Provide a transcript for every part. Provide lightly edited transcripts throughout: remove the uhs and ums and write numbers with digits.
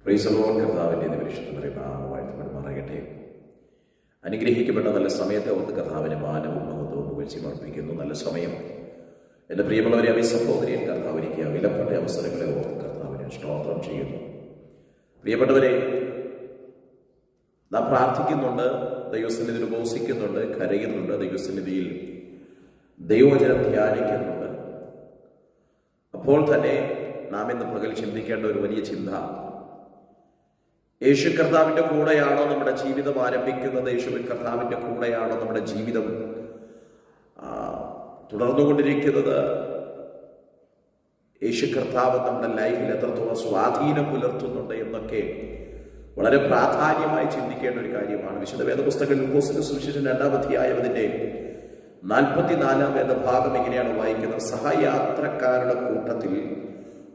Price the Lord. കർത്താവിൻ്റെ പരിശുദ്ധമായ നാമം വാഴ്ത്തപ്പെടുമാറാകട്ടെ. അനുഗ്രഹിക്കപ്പെട്ട നല്ല സമയത്തെ ഓർത്ത് കർത്താവിന് മാനവും മഹത്വവും പുകഴ്ചയും അർപ്പിക്കുന്നു. നല്ല സമയം എൻ്റെ പ്രിയമുള്ളവരെ, സഹോദരിയും കർത്താവിലേക്ക് വിലപ്പെട്ട അവസരങ്ങളെ ഓർത്ത് കർത്താവിനെ സ്തോത്രം ചെയ്യുന്നു. പ്രിയപ്പെട്ടവരെ, നാം പ്രാർത്ഥിക്കുന്നുണ്ട്, ദൈവസന്നിധിയിൽ ഉപവസിക്കുന്നുണ്ട്, കരയുന്നുണ്ട്, ദൈവസന്നിധിയിൽ ദൈവവചനം ധ്യാനിക്കുന്നുണ്ട്. അപ്പോൾ തന്നെ നാം ഇന്ന് പകൽ ചിന്തിക്കേണ്ട ഒരു വലിയ ചിന്ത, യേശു കർത്താവിൻ്റെ കൂടെയാണോ നമ്മുടെ ജീവിതം ആരംഭിക്കുന്നത്? യേശു കർത്താവിൻ്റെ കൂടെയാണോ നമ്മുടെ ജീവിതം തുടർന്നുകൊണ്ടിരിക്കുന്നത്? യേശു കർത്താവ് നമ്മുടെ ലൈഫിൽ എത്രത്തോളം സ്വാധീനം പുലർത്തുന്നുണ്ട് എന്നൊക്കെ വളരെ പ്രാധാന്യമായി ചിന്തിക്കേണ്ട ഒരു കാര്യമാണ്. വിശുദ്ധ വേദപുസ്തകത്തിൽ ലൂക്കോസിന്റെ സുവിശേഷം 2-ാം അധ്യായത്തിന്റെ 44-ാം വേദഭാഗം ഇങ്ങനെയാണ് വായിക്കുന്നത്: സഹയാത്രക്കാരുടെ കൂട്ടത്തിൽ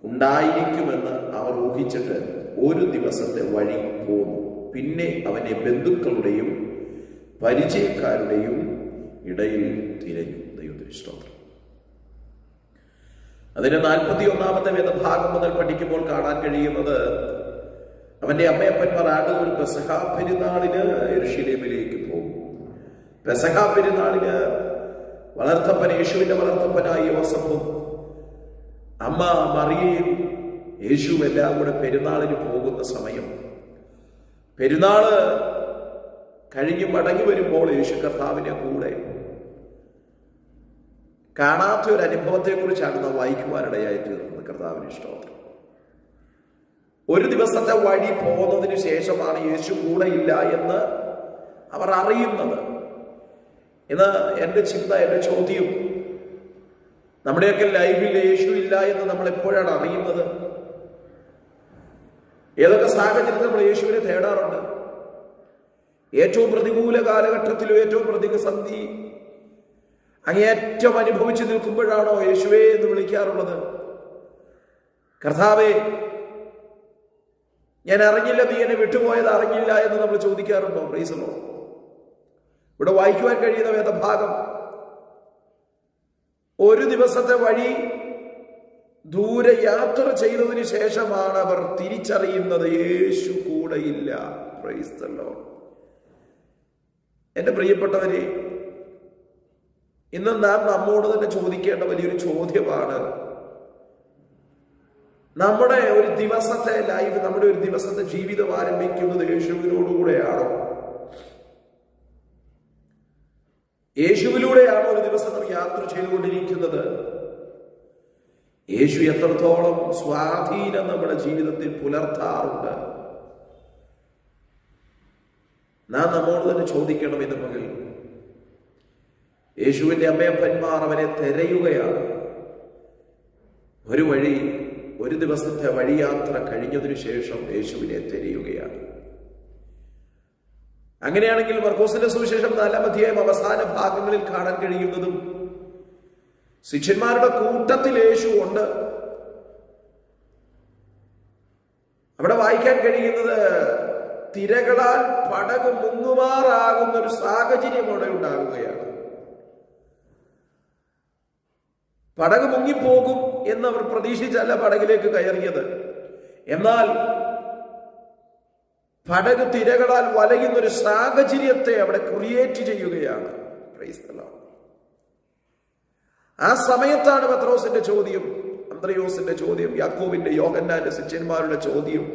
ഉണ്ടായിരിക്കുമെന്ന് അവർ ഊഹിച്ചിട്ട് ഒരു ദിവസത്തെ വഴി പോന്നു. പിന്നെ അവനെ ബന്ധുക്കളുടെയും പരിചയക്കാരുടെയും ഇടയിൽ തിരഞ്ഞു. ദൈവത്തിന് സ്തോത്രം. അതിന്റെ 41-ാമത്തെ വേദഭാഗം മുതൽ പഠിക്കുമ്പോൾ കാണാൻ കഴിയുന്നത്, അവന്റെ അമ്മയപ്പന്മാർ ഒരു പെസഹ പെരുന്നാളിന് യെരൂശലേമിലേക്ക് പോകും. പെസഹ പെരുന്നാളിന് യേശുവിന്റെ വളർത്തപ്പനായ യോസഫും അമ്മ മറിയയും യേശു എല്ലാം കൂടെ പെരുന്നാളിന് പോകുന്ന സമയം, പെരുന്നാള് കഴിഞ്ഞ് മടങ്ങി വരുമ്പോൾ യേശു കർത്താവിനെ കൂടെ കാണാത്ത ഒരു അനുഭവത്തെ കുറിച്ചാണ് നാം വായിക്കുവാനിടയായി തീർന്നത്. കർത്താവിന് സ്തോത്രം. ഒരു ദിവസത്തെ വഴി പോകുന്നതിന് ശേഷമാണ് യേശു കൂടെ ഇല്ല എന്ന് അവർ അറിയുന്നത്. ഇന്ന് എൻ്റെ ചിന്ത, എൻ്റെ ചോദ്യം, നമ്മുടെയൊക്കെ ലൈഫിൽ യേശു ഇല്ല എന്ന് നമ്മൾ എപ്പോഴാണ് അറിയുന്നത്? ഏതൊക്കെ സാഹചര്യത്തിൽ നമ്മൾ യേശുവിനെ തേടാറുണ്ട്? ഏറ്റവും പ്രതികൂല കാലഘട്ടത്തിലും ഏറ്റവും പ്രതിസന്ധി അങ്ങേയറ്റം അനുഭവിച്ചു നിൽക്കുമ്പോഴാണോ യേശുവേ എന്ന് വിളിക്കാറുള്ളത്? കർത്താവേ, ഞാൻ അറിഞ്ഞില്ല, നീ എന്നെ വിട്ടുപോയത് അറിഞ്ഞില്ല എന്ന് നമ്മൾ ചോദിക്കാറുണ്ടോ? Price the Lord. ഇവിടെ വായിക്കുവാൻ കഴിയുന്ന വേദഭാഗം, ഒരു ദിവസത്തെ വഴി ദൂരെ യാത്ര ചെയ്തതിന് ശേഷമാണ് അവർ തിരിച്ചറിയുന്നത് യേശു കൂടെയില്ല. Praise the Lord. എൻ്റെ പ്രിയപ്പെട്ടവരെ, ഇന്ന് നാം നമ്മോട് തന്നെ ചോദിക്കേണ്ട വലിയൊരു ചോദ്യമാണ്, നമ്മുടെ ഒരു ദിവസത്തെ ലൈഫ്, നമ്മുടെ ഒരു ദിവസത്തെ ജീവിതം ആരംഭിക്കുന്നത് യേശുവിനോടുകൂടെയാണോ? യേശുവിലൂടെയാണോ ഒരു ദിവസം നാം യാത്ര ചെയ്തുകൊണ്ടിരിക്കുന്നത്? യേശു എത്രത്തോളം സ്വാധീനം നമ്മുടെ ജീവിതത്തിൽ പുലർത്താറുണ്ട്? നാം നമ്മോട് തന്നെ ചോദിക്കണം ഇന്ന് പകൽ. യേശുവിന്റെ അമ്മയപ്പന്മാർ അവനെ തിരയുകയാണ്. ഒരു ദിവസത്തെ വഴിയാത്ര കഴിഞ്ഞതിനു ശേഷം യേശുവിനെ തിരയുകയാണ്. അങ്ങനെയാണെങ്കിൽ മർക്കോസിന്റെ സുവിശേഷം 4-ാം അധ്യായം അവസാന ഭാഗങ്ങളിൽ കാണാൻ കഴിയുന്നതും, ശിഷ്യന്മാരുടെ കൂട്ടത്തിൽ യേശു ഉണ്ട്. അവിടെ വായിക്കാൻ കഴിയുന്നത്, തിരകളാൽ പടക് മുങ്ങുമാറാകുന്ന ഒരു സാഹചര്യം അവിടെ ഉണ്ടാകുകയാണ്. പടക് മുങ്ങിപ്പോകും എന്നവർ പ്രതീക്ഷിച്ചല്ല പടകിലേക്ക് കയറിയത്. എന്നാൽ പടക് തിരകളാൽ വലയുന്നൊരു സാഹചര്യത്തെ അവിടെ ക്രിയേറ്റ് ചെയ്യുകയാണ്. Price the Lord. ആ സമയത്താണ് പത്രോസിന്റെ ചോദ്യം, അന്ത്രയോസിന്റെ ചോദ്യം, യാക്കോബിന്റെ, യോഹന്നാന്റെ ശിഷ്യന്മാരുടെ ചോദ്യം: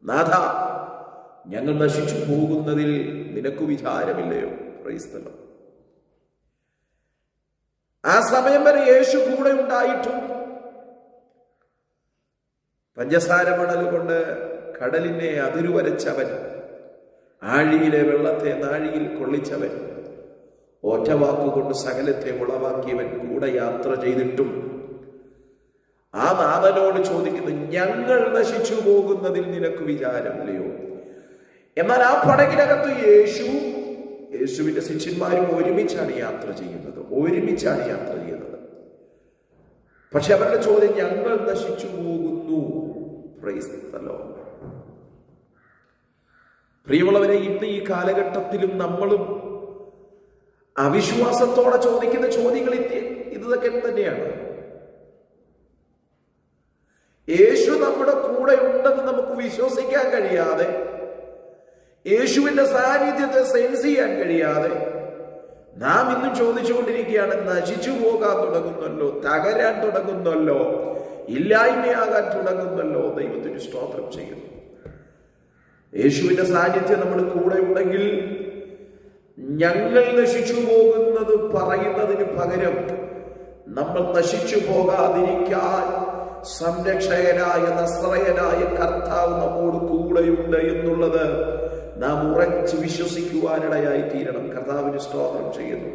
നാഥ, ഞങ്ങൾ നശിച്ചു പോകുന്നതിൽ നിനക്ക് വിചാരമില്ലയോ? Price the Lord. ആ സമയം വരെ യേശു കൂടെ ഉണ്ടായിട്ടും, പഞ്ചസാര മണൽ കൊണ്ട് കടലിനെ അതിരുവരച്ചവൻ, ആഴിയിലെ വെള്ളത്തെ നാഴിയിൽ കൊള്ളിച്ചവൻ, ഒറ്റവാക്കുകൊണ്ട് സകലത്തെ ഉളവാക്കിയവൻ, കൂടെ യാത്ര ചെയ്തിട്ടും ആ നാഥനോട് ചോദിക്കുന്നു, ഞങ്ങൾ നശിച്ചു പോകുന്നതിൽ നിനക്ക് വിചാരമില്ലയോ? എന്നാൽ ആ പടകിനകത്ത് യേശുവിന്റെ ശിഷ്യന്മാരും ഒരുമിച്ചാണ് യാത്ര ചെയ്യുന്നത്. പക്ഷെ അവരുടെ ചോദ്യം, ഞങ്ങൾ നശിച്ചു പോകുന്നു. Price the Lord. പ്രിയമുള്ളവരെ, ഇന്ന് ഈ കാലഘട്ടത്തിലും നമ്മളും അവിശ്വാസത്തോടെ ചോദിക്കുന്ന ചോദ്യങ്ങൾ ഇതൊക്കെ തന്നെയാണ്. യേശു നമ്മുടെ കൂടെ ഉണ്ടെന്ന് നമുക്ക് വിശ്വസിക്കാൻ കഴിയാതെ, യേശുവിന്റെ സാന്നിധ്യത്തെ സെൻസ് ചെയ്യാൻ കഴിയാതെ നാം ഇന്നും ചോദിച്ചുകൊണ്ടിരിക്കുകയാണ്, നശിച്ചു പോകാൻ തുടങ്ങുന്നല്ലോ, തകരാൻ തുടങ്ങുന്നല്ലോ, ഇല്ലായ്മയാകാൻ തുടങ്ങുന്നല്ലോ. ദൈവത്തിന് സ്തോത്രം ചെയ്യുന്നു. യേശുവിന്റെ സാന്നിധ്യം നമ്മുടെ കൂടെ ഉണ്ടെങ്കിൽ ഞങ്ങൾ നശിച്ചു പോകുന്നത് പറയുന്നതിന് പകരം നമ്മൾ നശിച്ചു പോകാതിരിക്കാൻ സംരക്ഷകനായ നസ്രയനായ കർത്താവ് നമ്മോട് കൂടെയുണ്ട് എന്നുള്ളത് നാം ഉറച്ചു വിശ്വസിക്കുവാനിടയായി തീരണം. കർത്താവിന് സ്തോത്രം ചെയ്യുന്നു.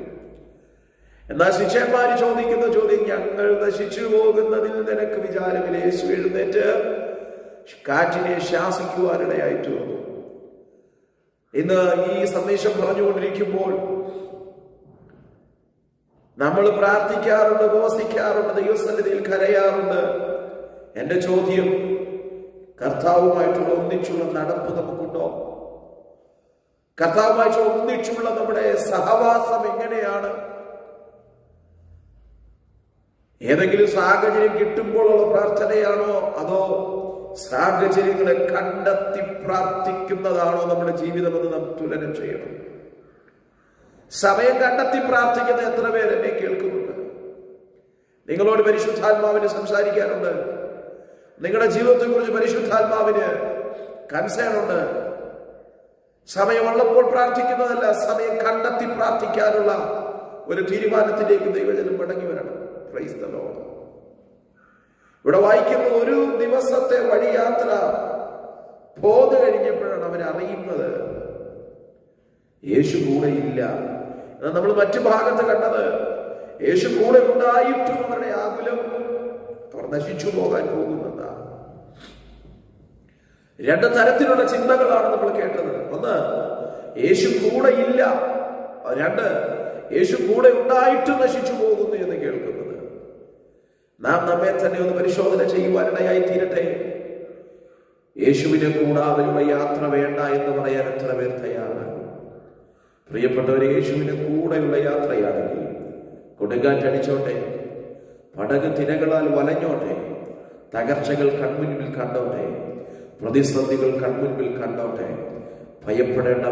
എന്നാൽ ശിഷ്യന്മാര് ചോദിക്കുന്ന ചോദ്യം, ഞങ്ങൾ നശിച്ചു പോകുന്നതിൽ നിനക്ക് വിചാരമില്ല. യേശു എഴുന്നേറ്റ് കാറ്റിനെ ശാസിക്കുവാനിടയായിട്ട് വന്നു. ഇന്ന് ഈ സന്ദേശം പറഞ്ഞുകൊണ്ടിരിക്കുമ്പോൾ നമ്മൾ പ്രാർത്ഥിക്കാറുണ്ട്, ഉപവസിക്കാറുണ്ട്, ദൈവസന്നിധിയിൽ കരയാറുണ്ട്. എന്റെ ചോദ്യം, കർത്താവുമായിട്ടുള്ള ഒന്നിച്ചുള്ള നടപ്പ് നമുക്കുണ്ടോ? കർത്താവുമായിട്ട് ഒന്നിച്ചുള്ള നമ്മുടെ സഹവാസം എങ്ങനെയാണ്? ഏതെങ്കിലും സാഹചര്യം കിട്ടുമ്പോഴുള്ള പ്രാർത്ഥനയാണോ, അതോ സാഹചര്യങ്ങളെ കണ്ടെത്തി പ്രാർത്ഥിക്കുന്നതാണോ നമ്മുടെ ജീവിതമെന്ന് നാം തുലനം ചെയ്യണം. സമയം കണ്ടെത്തി പ്രാർത്ഥിക്കുന്ന എത്ര പേർ എന്നെ കേൾക്കുന്നുണ്ട്? നിങ്ങളോട് പരിശുദ്ധാത്മാവിന് സംസാരിക്കാനുണ്ട്. നിങ്ങളുടെ ജീവിതത്തെ കുറിച്ച് പരിശുദ്ധാത്മാവിന് കൺസേൺ ഉണ്ട്. സമയമുള്ളപ്പോൾ പ്രാർത്ഥിക്കുന്നതല്ല, സമയം കണ്ടെത്തി പ്രാർത്ഥിക്കാനുള്ള ഒരു തീരുമാനത്തിലേക്ക് ദൈവജനം മടങ്ങി വരണം. Price the Lord. ഇവിടെ വായിക്കുന്ന ഒരു ദിവസത്തെ വഴിയാത്ര പോന്നു കഴിഞ്ഞപ്പോഴാണ് അവരറിയുന്നത് യേശു കൂടെ ഇല്ല. എന്നാൽ നമ്മൾ മറ്റു ഭാഗത്ത് കണ്ടത് യേശു കൂടെ ഉണ്ടായിട്ടും അവരുടെ ആകുലം, അവർ നശിച്ചു പോകാൻ പോകുന്നതാണ്. രണ്ട് തരത്തിലുള്ള ചിന്തകളാണ് നമ്മൾ കേട്ടത്. ഒന്ന്, യേശു കൂടെ ഇല്ല. രണ്ട്, യേശു കൂടെ ഉണ്ടായിട്ടും നശിച്ചു പോകുന്നു എന്ന് കേൾക്കുന്നത്. നാം നമ്മെ തന്നെ ഒന്ന് പരിശോധന ചെയ്യുവാനിടയായി തീരട്ടെ. യേശുവിനെ കൂടാതെയുള്ള യാത്ര വേണ്ട എന്ന് പറയാൻ എത്ര പേർ തയ്യാറാണ്? പ്രിയപ്പെട്ടവരെ, യേശുവിനെ കൂടെയുള്ള യാത്രയാണെങ്കിൽ കൊടുങ്കാറ്റടിച്ചോട്ടെ, പടക് തിരകളാൽ വലഞ്ഞോട്ടെ, തകർച്ചകൾ കൺമുൻപിൽ കണ്ടോട്ടെ, പ്രതിസന്ധികൾ കൺമുൻപിൽ കണ്ടോട്ടെ, ഭയപ്പെടേണ്ട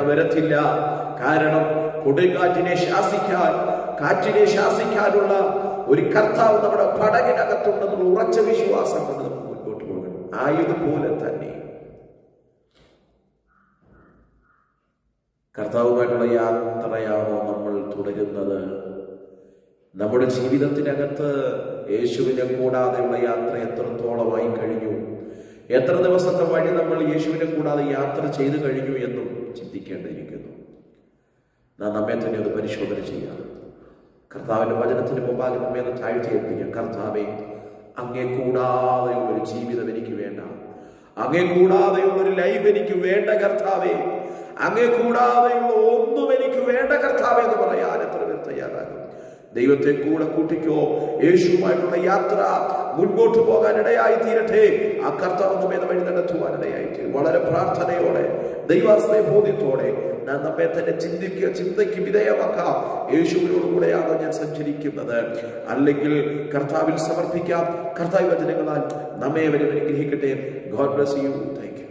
വരത്തില്ല. കാരണം കൊടുങ്കാറ്റിനെ ശാസിക്കാൻ, കാറ്റിനെ ശാസിക്കാനുള്ള ഒരു കർത്താവ് നമ്മുടെ പടകിനകത്തുണ്ടെന്നുള്ള ഉറച്ച വിശ്വാസം കൊണ്ട് നമുക്ക് മുൻപോട്ട് പോകണം. ആയതുപോലെ തന്നെ കർത്താവുമായിട്ടുള്ള യാത്രയാണോ നമ്മൾ തുടരുന്നത്? നമ്മുടെ ജീവിതത്തിനകത്ത് യേശുവിനെ കൂടാതെയുള്ള യാത്ര എത്രത്തോളമായി കഴിഞ്ഞു? എത്ര ദിവസത്തെ വഴി നമ്മൾ യേശുവിനെ കൂടാതെ യാത്ര ചെയ്തു കഴിഞ്ഞു എന്നും ചിന്തിക്കേണ്ടിയിരിക്കുന്നു. നാം നമ്മെ തന്നെ ഒന്ന് പരിശോധന ചെയ്യാം. കർത്താവിന്റെ വചനത്തിന് മുമ്പാകെ നമ്മെ ഒന്ന് താഴ്ത്തിയേൽപ്പിക്കാം. കർത്താവേ, അങ്ങേ കൂടാതെയുള്ള ഒരു ജീവിതം എനിക്ക് വേണ്ട. അങ്ങേ കൂടാതെയുള്ള ഒരു ലൈഫ് എനിക്ക് വേണ്ട കർത്താവേ. അങ്ങേ കൂടാതെയുള്ള ഒന്നും എനിക്ക് വേണ്ട കർത്താവേ എന്ന് പറയാൻ എത്ര പേർ തയ്യാറാകും? ദൈവത്തെ കൂടെ കൂട്ടിക്കോ. യേശുവുമായിട്ടുള്ള യാത്ര മുൻപോട്ട് പോകാൻ ഇടയായി തീരട്ടെ. ആ കർത്താവ് നമ്മെ വഴി നടത്തുവാൻ ഇടയായിട്ട് വളരെ പ്രാർത്ഥനയോടെ, ദൈവാശ്രയ ബോധ്യത്തോടെ നാം നമ്മെ തന്നെ ചിന്തയ്ക്ക് വിധേയമാക്കാം. യേശുവിനോട് കൂടെയാണോ ഞാൻ സഞ്ചരിക്കുന്നത്? അല്ലെങ്കിൽ കർത്താവിൽ സമർപ്പിക്കാം. കർത്താവ് വചനങ്ങളാൽ നമ്മെ വരെ അനുഗ്രഹിക്കട്ടെ. God bless you. Thank you.